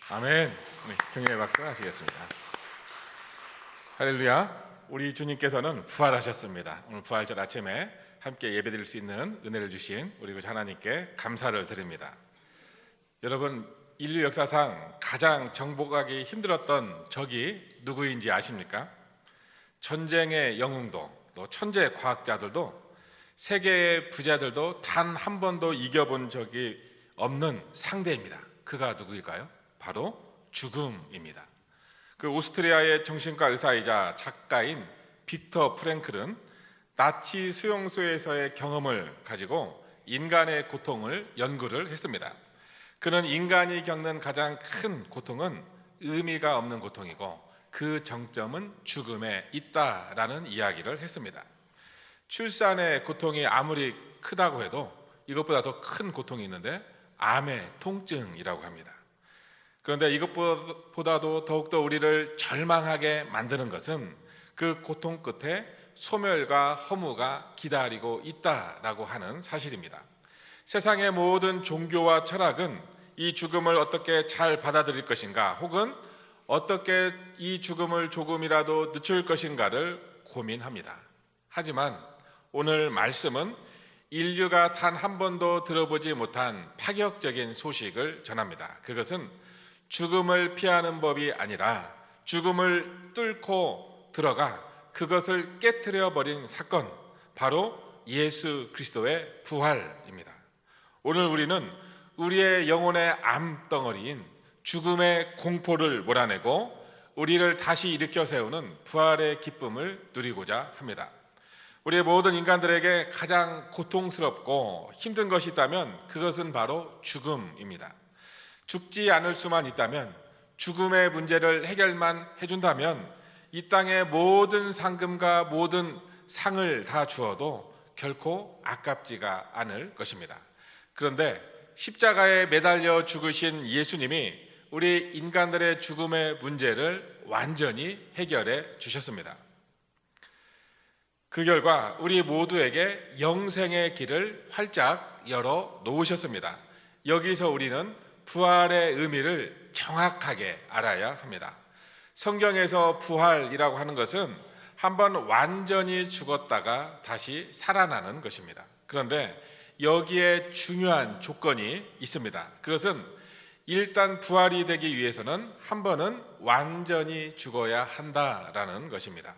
아멘. 경례의 박수 하시겠습니다. 할렐루야. 우리 주님께서는 부활하셨습니다. 오늘 부활절 아침에 함께 예배드릴 수 있는 은혜를 주신 우리 그 하나님께 감사를 드립니다. 여러분, 인류 역사상 가장 정복하기 힘들었던 적이 누구인지 아십니까? 전쟁의 영웅도, 또 천재 과학자들도, 세계의 부자들도 단 한 번도 이겨본 적이 없는 상대입니다. 그가 누구일까요? 바로 죽음입니다. 그 오스트리아의 정신과 의사이자 작가인 빅터 프랭클은 나치 수용소에서의 경험을 가지고 인간의 고통을 연구를 했습니다. 그는 인간이 겪는 가장 큰 고통은 의미가 없는 고통이고 그 정점은 죽음에 있다라는 이야기를 했습니다. 출산의 고통이 아무리 크다고 해도 이것보다 더 큰 고통이 있는데 암의 통증이라고 합니다. 그런데 이것보다도 더욱더 우리를 절망하게 만드는 것은 그 고통 끝에 소멸과 허무가 기다리고 있다라고 하는 사실입니다. 세상의 모든 종교와 철학은 이 죽음을 어떻게 잘 받아들일 것인가, 혹은 어떻게 이 죽음을 조금이라도 늦출 것인가를 고민합니다. 하지만 오늘 말씀은 인류가 단 한 번도 들어보지 못한 파격적인 소식을 전합니다. 그것은 죽음을 피하는 법이 아니라 죽음을 뚫고 들어가 그것을 깨트려 버린 사건, 바로 예수 그리스도의 부활입니다. 오늘 우리는 우리의 영혼의 암덩어리인 죽음의 공포를 몰아내고 우리를 다시 일으켜 세우는 부활의 기쁨을 누리고자 합니다. 우리의 모든 인간들에게 가장 고통스럽고 힘든 것이 있다면 그것은 바로 죽음입니다. 죽지 않을 수만 있다면, 죽음의 문제를 해결만 해준다면 이 땅의 모든 상금과 모든 상을 다 주어도 결코 아깝지가 않을 것입니다. 그런데 십자가에 매달려 죽으신 예수님이 우리 인간들의 죽음의 문제를 완전히 해결해 주셨습니다. 그 결과 우리 모두에게 영생의 길을 활짝 열어 놓으셨습니다. 여기서 우리는 부활의 의미를 정확하게 알아야 합니다. 성경에서 부활이라고 하는 것은 한번 완전히 죽었다가 다시 살아나는 것입니다. 그런데 여기에 중요한 조건이 있습니다. 그것은 일단 부활이 되기 위해서는 한 번은 완전히 죽어야 한다라는 것입니다.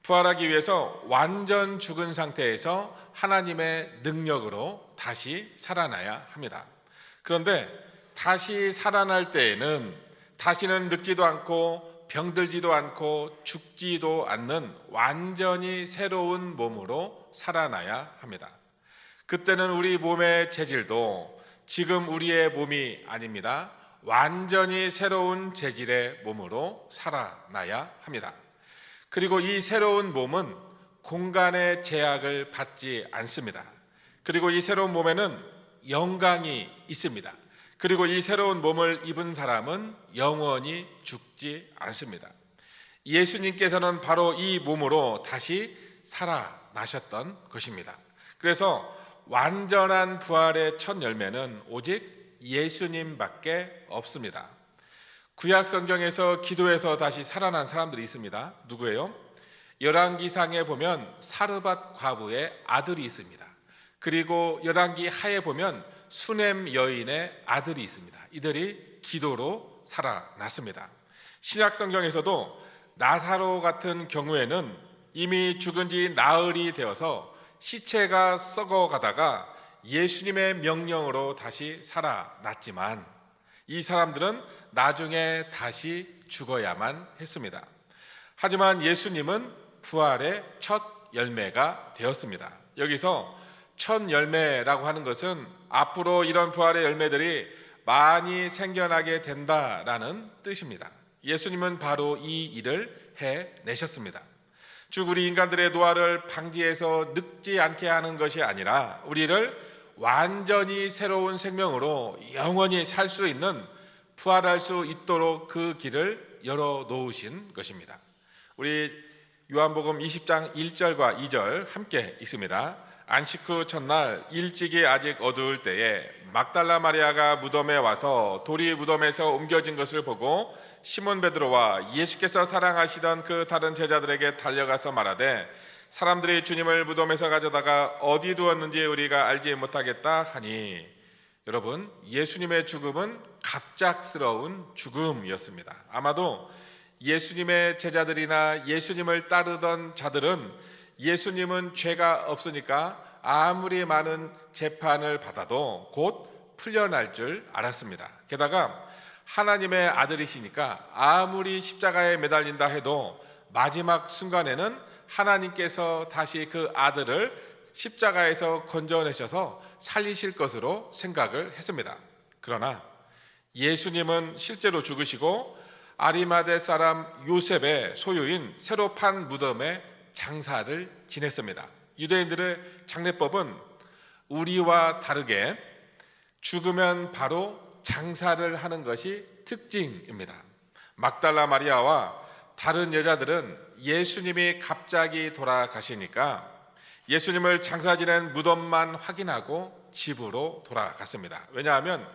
부활하기 위해서 완전 죽은 상태에서 하나님의 능력으로 다시 살아나야 합니다. 그런데 다시 살아날 때에는 다시는 늙지도 않고 병들지도 않고 죽지도 않는 완전히 새로운 몸으로 살아나야 합니다. 그때는 우리 몸의 재질도 지금 우리의 몸이 아닙니다. 완전히 새로운 재질의 몸으로 살아나야 합니다. 그리고 이 새로운 몸은 공간의 제약을 받지 않습니다. 그리고 이 새로운 몸에는 영광이 있습니다. 그리고 이 새로운 몸을 입은 사람은 영원히 죽지 않습니다. 예수님께서는 바로 이 몸으로 다시 살아나셨던 것입니다. 그래서 완전한 부활의 첫 열매는 오직 예수님밖에 없습니다. 구약 성경에서 기도해서 다시 살아난 사람들이 있습니다. 누구예요? 열왕기상에 보면 사르밧 과부의 아들이 있습니다. 그리고 열왕기 하에 보면 수넴 여인의 아들이 있습니다. 이들이 기도로 살아났습니다. 신약 성경에서도 나사로 같은 경우에는 이미 죽은 지 나흘이 되어서 시체가 썩어가다가 예수님의 명령으로 다시 살아났지만 이 사람들은 나중에 다시 죽어야만 했습니다. 하지만 예수님은 부활의 첫 열매가 되었습니다. 여기서 첫 열매라고 하는 것은 앞으로 이런 부활의 열매들이 많이 생겨나게 된다라는 뜻입니다. 예수님은 바로 이 일을 해내셨습니다. 즉 우리 인간들의 노화를 방지해서 늙지 않게 하는 것이 아니라 우리를 완전히 새로운 생명으로 영원히 살 수 있는, 부활할 수 있도록 그 길을 열어놓으신 것입니다. 우리 요한복음 20장 1절과 2절 함께 읽습니다. 안식 후 첫날 일찍이 아직 어두울 때에 막달라 마리아가 무덤에 와서 돌이 무덤에서 옮겨진 것을 보고 시몬 베드로와 예수께서 사랑하시던 그 다른 제자들에게 달려가서 말하되 사람들이 주님을 무덤에서 가져다가 어디 두었는지 우리가 알지 못하겠다 하니, 여러분, 예수님의 죽음은 갑작스러운 죽음이었습니다. 아마도 예수님의 제자들이나 예수님을 따르던 자들은 예수님은 죄가 없으니까 아무리 많은 재판을 받아도 곧 풀려날 줄 알았습니다. 게다가 하나님의 아들이시니까 아무리 십자가에 매달린다 해도 마지막 순간에는 하나님께서 다시 그 아들을 십자가에서 건져내셔서 살리실 것으로 생각을 했습니다. 그러나 예수님은 실제로 죽으시고 아리마대 사람 요셉의 소유인 새로 판 무덤에 장사를 지냈습니다. 유대인들의 장례법은 우리와 다르게 죽으면 바로 장사를 하는 것이 특징입니다. 막달라 마리아와 다른 여자들은 예수님이 갑자기 돌아가시니까 예수님을 장사 지낸 무덤만 확인하고 집으로 돌아갔습니다. 왜냐하면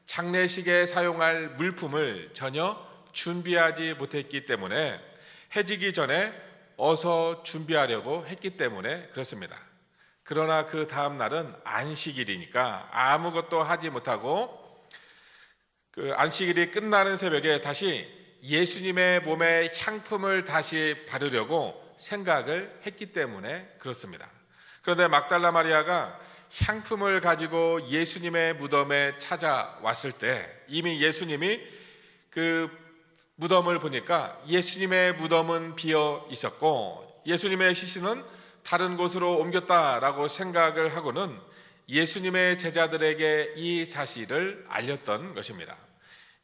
장례식에 사용할 물품을 전혀 준비하지 못했기 때문에, 해지기 전에 어서 준비하려고 했기 때문에 그렇습니다. 그러나 그 다음 날은 안식일이니까 아무것도 하지 못하고 그 안식일이 끝나는 새벽에 다시 예수님의 몸에 향품을 다시 바르려고 생각을 했기 때문에 그렇습니다. 그런데 막달라 마리아가 향품을 가지고 예수님의 무덤에 찾아왔을 때 이미 예수님이 그 무덤을 보니까 예수님의 무덤은 비어 있었고 예수님의 시신은 다른 곳으로 옮겼다라고 생각을 하고는 예수님의 제자들에게 이 사실을 알렸던 것입니다.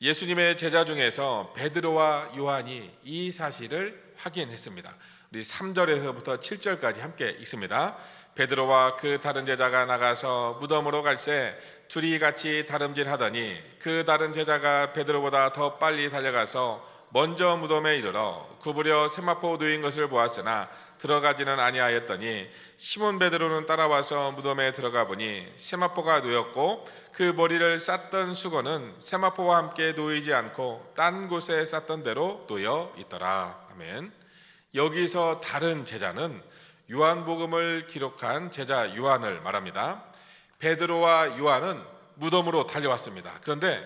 예수님의 제자 중에서 베드로와 요한이 이 사실을 확인했습니다. 우리 3절에서부터 7절까지 함께 읽습니다. 베드로와 그 다른 제자가 나가서 무덤으로 갈새 둘이 같이 다름질하더니 그 다른 제자가 베드로보다 더 빨리 달려가서 먼저 무덤에 이르러 구부려 세마포 누인 것을 보았으나 들어가지는 아니하였더니 시몬 베드로는 따라와서 무덤에 들어가 보니 세마포가 놓였고 그 머리를 쌌던 수건은 세마포와 함께 놓이지 않고 딴 곳에 쌌던 대로 놓여 있더라. 아멘. 여기서 다른 제자는 요한복음을 기록한 제자 요한을 말합니다. 베드로와 요한은 무덤으로 달려왔습니다. 그런데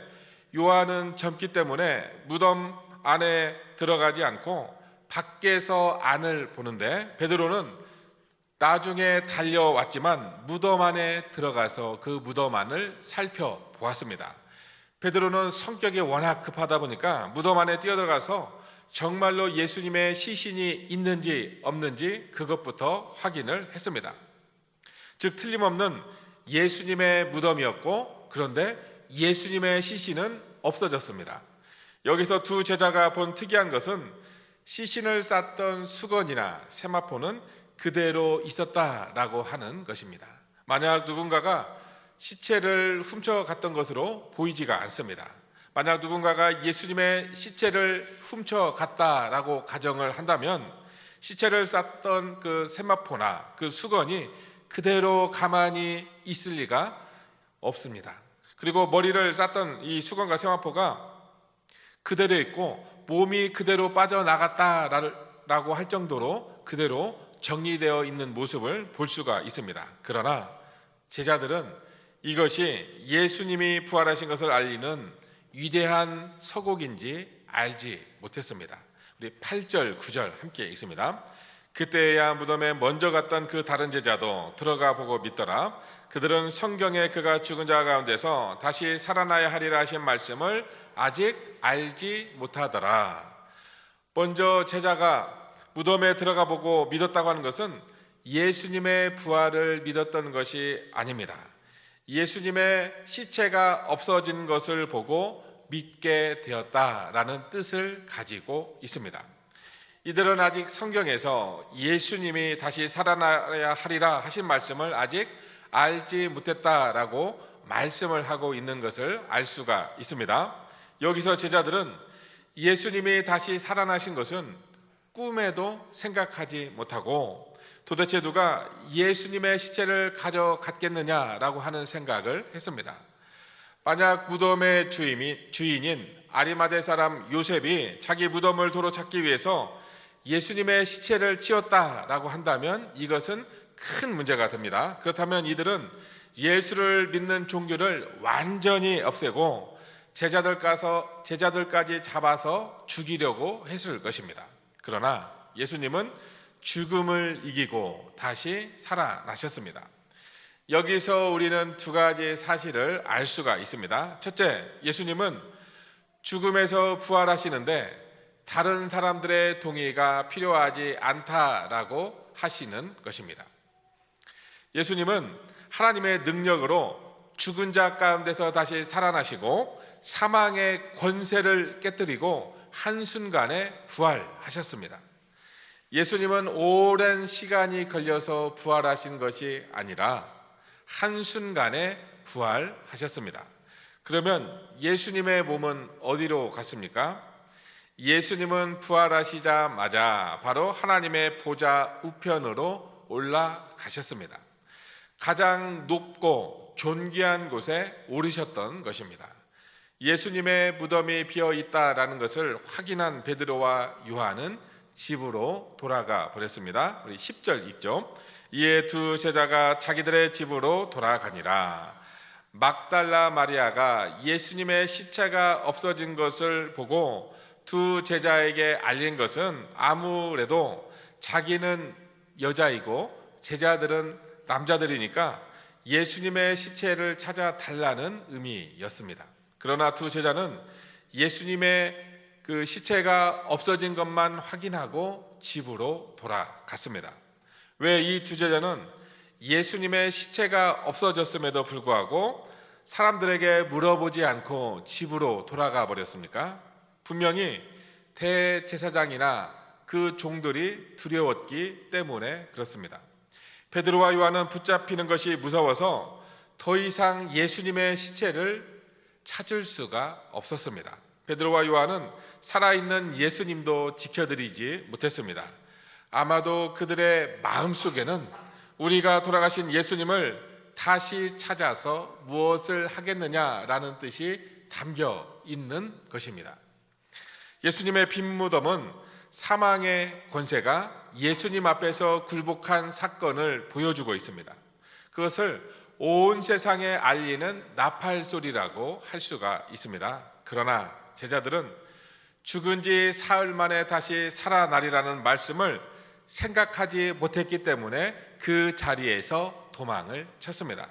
요한은 젊기 때문에 무덤 안에 들어가지 않고 밖에서 안을 보는데, 베드로는 나중에 달려왔지만 무덤 안에 들어가서 그 무덤 안을 살펴보았습니다. 베드로는 성격이 워낙 급하다 보니까 무덤 안에 뛰어들어가서 정말로 예수님의 시신이 있는지 없는지 그것부터 확인을 했습니다. 즉 틀림없는 예수님의 무덤이었고, 그런데 예수님의 시신은 없어졌습니다. 여기서 두 제자가 본 특이한 것은 시신을 쌌던 수건이나 세마포는 그대로 있었다라고 하는 것입니다. 만약 누군가가 시체를 훔쳐갔던 것으로 보이지가 않습니다. 만약 누군가가 예수님의 시체를 훔쳐갔다라고 가정을 한다면 시체를 쌌던 그 세마포나 그 수건이 그대로 가만히 있을 리가 없습니다. 그리고 머리를 쌌던 이 수건과 세마포가 그대로 있고 몸이 그대로 빠져나갔다라고 할 정도로 그대로 정리되어 있는 모습을 볼 수가 있습니다. 그러나 제자들은 이것이 예수님이 부활하신 것을 알리는 위대한 서곡인지 알지 못했습니다. 우리 8절, 9절 함께 읽습니다. 그때야 무덤에 먼저 갔던 그 다른 제자도 들어가 보고 믿더라. 그들은 성경에 그가 죽은 자 가운데서 다시 살아나야 하리라 하신 말씀을 아직 알지 못하더라. 먼저 제자가 무덤에 들어가 보고 믿었다고 하는 것은 예수님의 부활을 믿었던 것이 아닙니다. 예수님의 시체가 없어진 것을 보고 믿게 되었다라는 뜻을 가지고 있습니다. 이들은 아직 성경에서 예수님이 다시 살아나야 하리라 하신 말씀을 아직 알지 못했다라고 말씀을 하고 있는 것을 알 수가 있습니다. 여기서 제자들은 예수님이 다시 살아나신 것은 꿈에도 생각하지 못하고 도대체 누가 예수님의 시체를 가져갔겠느냐라고 하는 생각을 했습니다. 만약 무덤의 주인인 아리마대 사람 요셉이 자기 무덤을 도로 찾기 위해서 예수님의 시체를 치웠다라고 한다면 이것은 큰 문제가 됩니다. 그렇다면 이들은 예수를 믿는 종교를 완전히 없애고 제자들까지 잡아서 죽이려고 했을 것입니다. 그러나 예수님은 죽음을 이기고 다시 살아나셨습니다. 여기서 우리는 두 가지 사실을 알 수가 있습니다. 첫째, 예수님은 죽음에서 부활하시는데 다른 사람들의 동의가 필요하지 않다라고 하시는 것입니다. 예수님은 하나님의 능력으로 죽은 자 가운데서 다시 살아나시고 사망의 권세를 깨뜨리고 한순간에 부활하셨습니다. 예수님은 오랜 시간이 걸려서 부활하신 것이 아니라 한순간에 부활하셨습니다. 그러면 예수님의 몸은 어디로 갔습니까? 예수님은 부활하시자마자 바로 하나님의 보좌 우편으로 올라가셨습니다. 가장 높고 존귀한 곳에 오르셨던 것입니다. 예수님의 무덤이 비어 있다라는 것을 확인한 베드로와 요한은 집으로 돌아가 버렸습니다. 우리 10절 읽죠. 이에 두 제자가 자기들의 집으로 돌아가니라. 막달라 마리아가 예수님의 시체가 없어진 것을 보고 두 제자에게 알린 것은 아무래도 자기는 여자이고 제자들은 남자들이니까 예수님의 시체를 찾아달라는 의미였습니다. 그러나 두 제자는 예수님의 그 시체가 없어진 것만 확인하고 집으로 돌아갔습니다. 왜 이 두 제자는 예수님의 시체가 없어졌음에도 불구하고 사람들에게 물어보지 않고 집으로 돌아가 버렸습니까? 분명히 대제사장이나 그 종들이 두려웠기 때문에 그렇습니다. 베드로와 요한은 붙잡히는 것이 무서워서 더 이상 예수님의 시체를 찾을 수가 없었습니다. 베드로와 요한은 살아있는 예수님도 지켜드리지 못했습니다. 아마도 그들의 마음속에는 우리가 돌아가신 예수님을 다시 찾아서 무엇을 하겠느냐라는 뜻이 담겨 있는 것입니다. 예수님의 빈 무덤은 사망의 권세가 예수님 앞에서 굴복한 사건을 보여주고 있습니다. 그것을 온 세상에 알리는 나팔 소리라고 할 수가 있습니다. 그러나 제자들은 죽은 지 사흘 만에 다시 살아나리라는 말씀을 생각하지 못했기 때문에 그 자리에서 도망을 쳤습니다.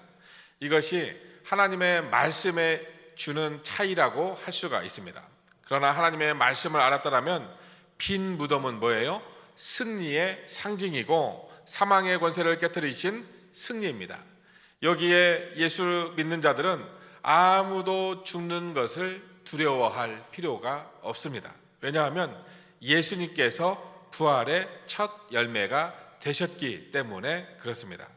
이것이 하나님의 말씀에 주는 차이라고 할 수가 있습니다. 그러나 하나님의 말씀을 알았더라면 빈 무덤은 뭐예요? 승리의 상징이고 사망의 권세를 깨뜨리신 승리입니다. 여기에 예수 믿는 자들은 아무도 죽는 것을 두려워할 필요가 없습니다. 왜냐하면 예수님께서 부활의 첫 열매가 되셨기 때문에 그렇습니다.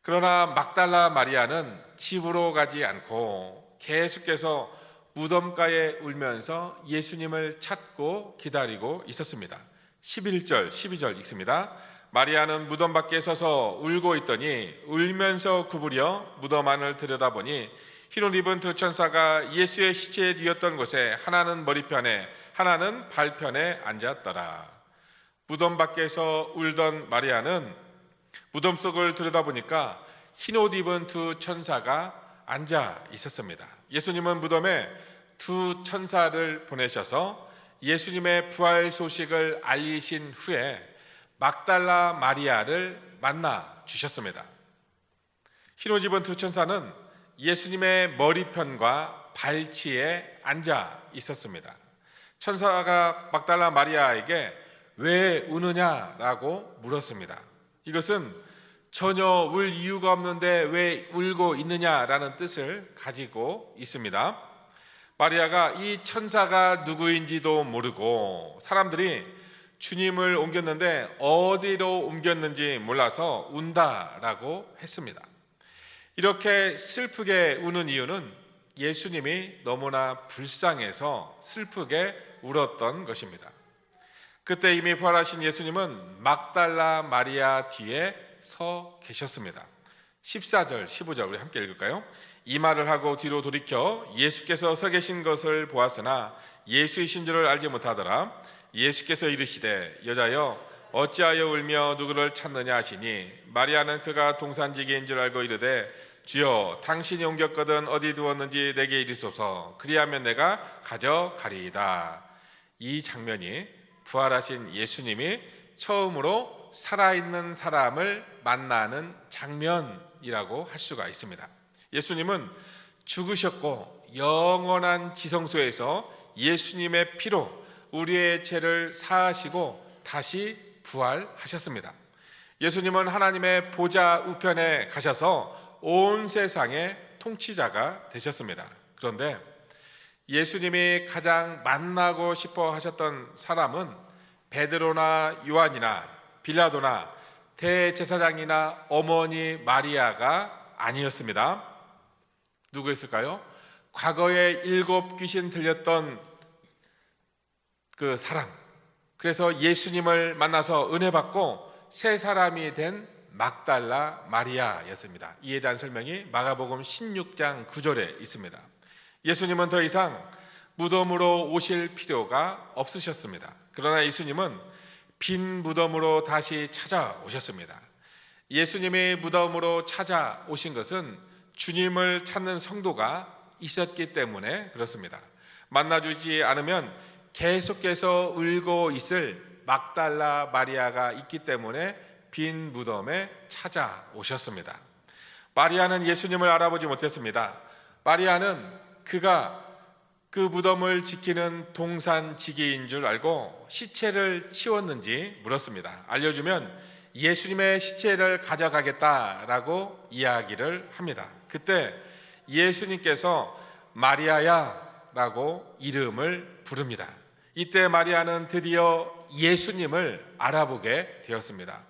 그러나 막달라 마리아는 집으로 가지 않고 계속해서 무덤가에 울면서 예수님을 찾고 기다리고 있었습니다. 11절, 12절 읽습니다. 마리아는 무덤 밖에 서서 울고 있더니 울면서 구부려 무덤 안을 들여다보니 흰옷 입은 두 천사가 예수의 시체에 누웠던 곳에 하나는 머리편에 하나는 발편에 앉았더라. 무덤 밖에서 울던 마리아는 무덤 속을 들여다보니까 흰옷 입은 두 천사가 앉아 있었습니다. 예수님은 무덤에 두 천사를 보내셔서 예수님의 부활 소식을 알리신 후에 막달라 마리아를 만나 주셨습니다. 흰옷 입은 두 천사는 예수님의 머리편과 발치에 앉아 있었습니다. 천사가 막달라 마리아에게 왜 우느냐라고 물었습니다. 이것은 전혀 울 이유가 없는데 왜 울고 있느냐라는 뜻을 가지고 있습니다. 마리아가 이 천사가 누구인지도 모르고 사람들이 주님을 옮겼는데 어디로 옮겼는지 몰라서 운다라고 했습니다. 이렇게 슬프게 우는 이유는 예수님이 너무나 불쌍해서 슬프게 울었던 것입니다. 그때 이미 부활하신 예수님은 막달라 마리아 뒤에 서 계셨습니다. 14절, 15절 우리 함께 읽을까요? 이 말을 하고 뒤로 돌이켜 예수께서 서 계신 것을 보았으나 예수이신 줄을 알지 못하더라. 예수께서 이르시되 여자여 어찌하여 울며 누구를 찾느냐 하시니 마리아는 그가 동산지기인 줄 알고 이르되 주여 당신이 옮겼거든 어디 두었는지 내게 이르소서 그리하면 내가 가져가리이다. 이 장면이 부활하신 예수님이 처음으로 살아있는 사람을 만나는 장면이라고 할 수가 있습니다. 예수님은 죽으셨고 영원한 지성소에서 예수님의 피로 우리의 죄를 사하시고 다시 부활하셨습니다. 예수님은 하나님의 보좌 우편에 가셔서 온 세상의 통치자가 되셨습니다. 그런데 예수님이 가장 만나고 싶어 하셨던 사람은 베드로나 요한이나 빌라도나 대제사장이나 어머니 마리아가 아니었습니다. 누구였을까요? 과거에 7 귀신 들렸던 그 사람, 그래서 예수님을 만나서 은혜 받고 새 사람이 된 막달라 마리아였습니다. 이에 대한 설명이 마가복음 16장 9절에 있습니다. 예수님은 더 이상 무덤으로 오실 필요가 없으셨습니다. 그러나 예수님은 빈 무덤으로 다시 찾아오셨습니다. 예수님이 무덤으로 찾아오신 것은 주님을 찾는 성도가 있었기 때문에 그렇습니다. 만나주지 않으면 계속해서 울고 있을 막달라 마리아가 있기 때문에 빈 무덤에 찾아오셨습니다. 마리아는 예수님을 알아보지 못했습니다. 마리아는 그가 그 무덤을 지키는 동산지기인 줄 알고 시체를 치웠는지 물었습니다. 알려주면 예수님의 시체를 가져가겠다라고 이야기를 합니다. 그때 예수님께서 마리아야 라고 이름을 부릅니다. 이때 마리아는 드디어 예수님을 알아보게 되었습니다.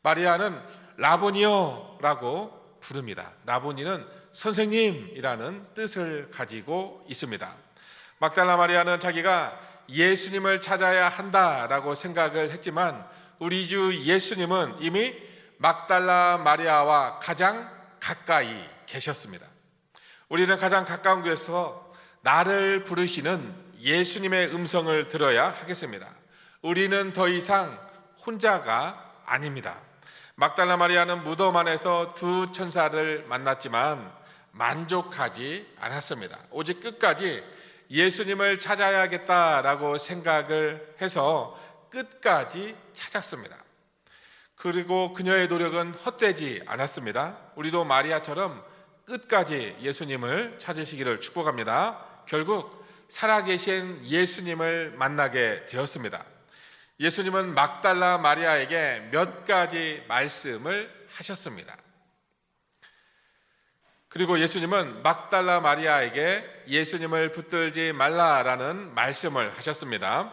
마리아는 라보니요 라고 부릅니다. 라보니는 선생님이라는 뜻을 가지고 있습니다. 막달라 마리아는 자기가 예수님을 찾아야 한다라고 생각을 했지만 우리 주 예수님은 이미 막달라 마리아와 가장 가까이 계셨습니다. 우리는 가장 가까운 곳에서 나를 부르시는 예수님의 음성을 들어야 하겠습니다. 우리는 더 이상 혼자가 아닙니다. 막달라 마리아는 무덤 안에서 2 천사를 만났지만 만족하지 않았습니다. 오직 끝까지 예수님을 찾아야겠다라고 생각을 해서 끝까지 찾았습니다. 그리고 그녀의 노력은 헛되지 않았습니다. 우리도 마리아처럼 끝까지 예수님을 찾으시기를 축복합니다. 결국 살아계신 예수님을 만나게 되었습니다. 예수님은 막달라 마리아에게 몇 가지 말씀을 하셨습니다. 그리고 예수님은 막달라 마리아에게 예수님을 붙들지 말라라는 말씀을 하셨습니다.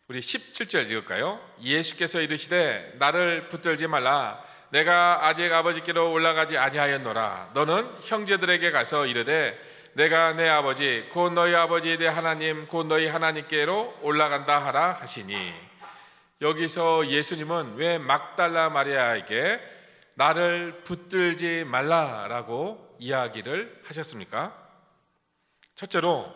우리 17절 읽을까요? 예수께서 이르시되 나를 붙들지 말라. 내가 아직 아버지께로 올라가지 아니하였노라. 너는 형제들에게 가서 이르되 내가 내 아버지 곧 너희 아버지 내 하나님 곧 너희 하나님께로 올라간다 하라 하시니, 여기서 예수님은 왜 막달라 마리아에게 나를 붙들지 말라라고 이야기를 하셨습니까? 첫째로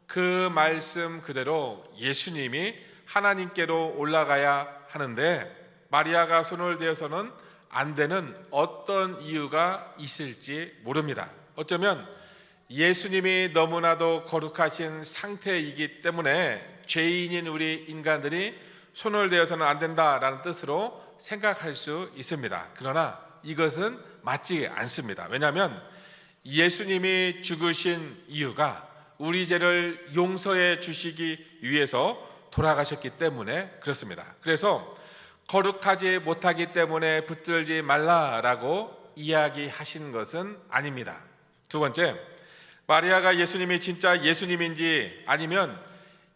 그 말씀 그대로 예수님이 하나님께로 올라가야 하는데 마리아가 손을 대어서는 안 되는 어떤 이유가 있을지 모릅니다. 어쩌면 예수님이 너무나도 거룩하신 상태이기 때문에 죄인인 우리 인간들이 손을 대어서는 안 된다라는 뜻으로 생각할 수 있습니다. 그러나 이것은 맞지 않습니다. 왜냐하면 예수님이 죽으신 이유가 우리 죄를 용서해 주시기 위해서 돌아가셨기 때문에 그렇습니다. 그래서 거룩하지 못하기 때문에 붙들지 말라라고 이야기하신 것은 아닙니다. 두 번째, 마리아가 예수님이 진짜 예수님인지 아니면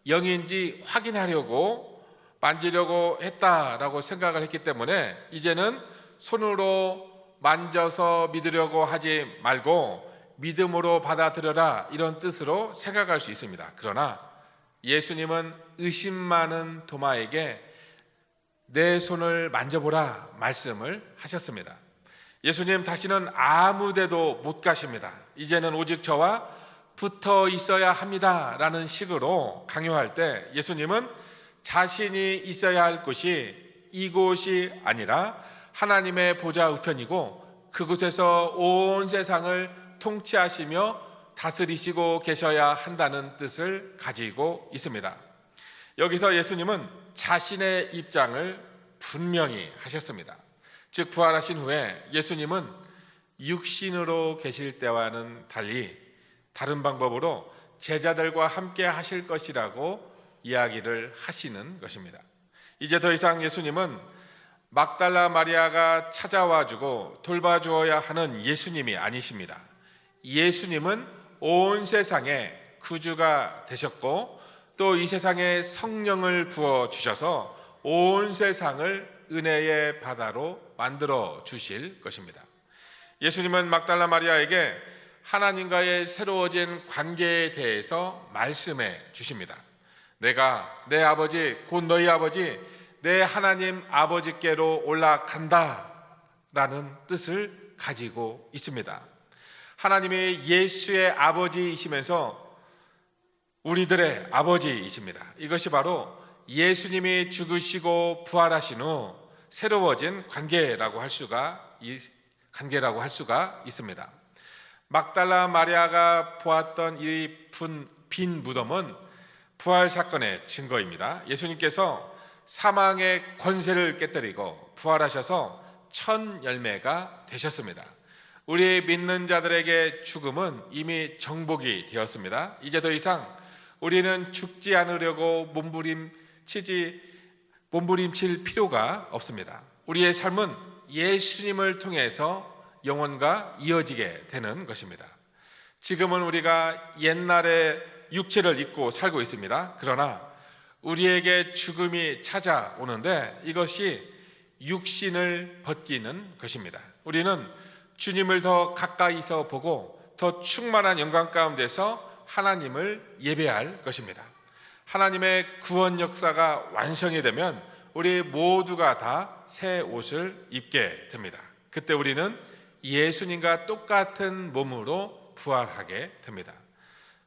영인지 확인하려고 만지려고 했다라고 생각을 했기 때문에 이제는 손으로 만져서 믿으려고 하지 말고 믿음으로 받아들여라 이런 뜻으로 생각할 수 있습니다. 그러나 예수님은 의심 많은 도마에게 내 손을 만져보라 말씀을 하셨습니다. 예수님 다시는 아무 데도 못 가십니다. 이제는 오직 저와 붙어 있어야 합니다 라는 식으로 강요할 때 예수님은 자신이 있어야 할 곳이 이곳이 아니라 하나님의 보좌 우편이고 그곳에서 온 세상을 통치하시며 다스리시고 계셔야 한다는 뜻을 가지고 있습니다. 여기서 예수님은 자신의 입장을 분명히 하셨습니다. 즉 부활하신 후에 예수님은 육신으로 계실 때와는 달리 다른 방법으로 제자들과 함께 하실 것이라고 이야기를 하시는 것입니다. 이제 더 이상 예수님은 막달라 마리아가 찾아와 주고 돌봐주어야 하는 예수님이 아니십니다. 예수님은 온 세상에 구주가 되셨고 또 이 세상에 성령을 부어주셔서 온 세상을 은혜의 바다로 만들어 주실 것입니다. 예수님은 막달라 마리아에게 하나님과의 새로워진 관계에 대해서 말씀해 주십니다. 내가 내 아버지 곧 너희 아버지 내 하나님 아버지께로 올라간다 라는 뜻을 가지고 있습니다. 하나님이 예수의 아버지이시면서 우리들의 아버지이십니다. 이것이 바로 예수님이 죽으시고 부활하신 후 새로워진 관계라고 할 수가 있습니다. 막달라 마리아가 보았던 이 빈 무덤은 부활 사건의 증거입니다. 예수님께서 사망의 권세를 깨뜨리고 부활하셔서 첫 열매가 되셨습니다. 우리 믿는 자들에게 죽음은 이미 정복이 되었습니다. 이제 더 이상 우리는 죽지 않으려고 몸부림칠 필요가 없습니다. 우리의 삶은 예수님을 통해서 영원과 이어지게 되는 것입니다. 지금은 우리가 옛날의 육체를 입고 살고 있습니다. 그러나 우리에게 죽음이 찾아오는데 이것이 육신을 벗기는 것입니다. 우리는 주님을 더 가까이서 보고 더 충만한 영광 가운데서 하나님을 예배할 것입니다. 하나님의 구원 역사가 완성이 되면 우리 모두가 다 새 옷을 입게 됩니다. 그때 우리는 예수님과 똑같은 몸으로 부활하게 됩니다.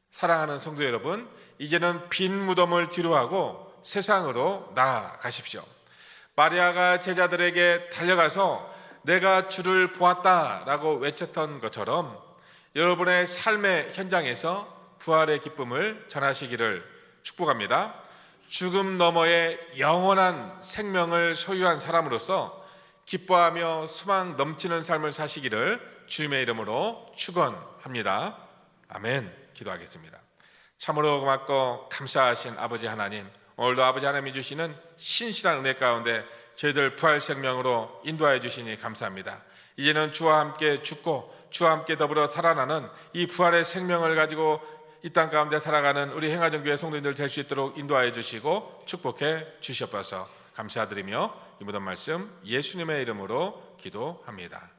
사랑하는 성도 여러분, 이제는 빈 무덤을 뒤로하고 세상으로 나아가십시오. 마리아가 제자들에게 달려가서 내가 주를 보았다라고 외쳤던 것처럼 여러분의 삶의 현장에서 부활의 기쁨을 전하시기를 축복합니다. 죽음 너머의 영원한 생명을 소유한 사람으로서 기뻐하며 소망 넘치는 삶을 사시기를 주님의 이름으로 축원합니다. 아멘. 기도하겠습니다. 참으로 고맙고 감사하신 아버지 하나님, 오늘도 아버지 하나님이 주시는 신실한 은혜 가운데 저희들 부활 생명으로 인도하여 주시니 감사합니다. 이제는 주와 함께 죽고 주와 함께 더불어 살아나는 이 부활의 생명을 가지고 이 땅 가운데 살아가는 우리 행하정교회 성도님들 될 수 있도록 인도하여 주시고 축복해 주시옵소서. 감사드리며 이 모든 말씀 예수님의 이름으로 기도합니다.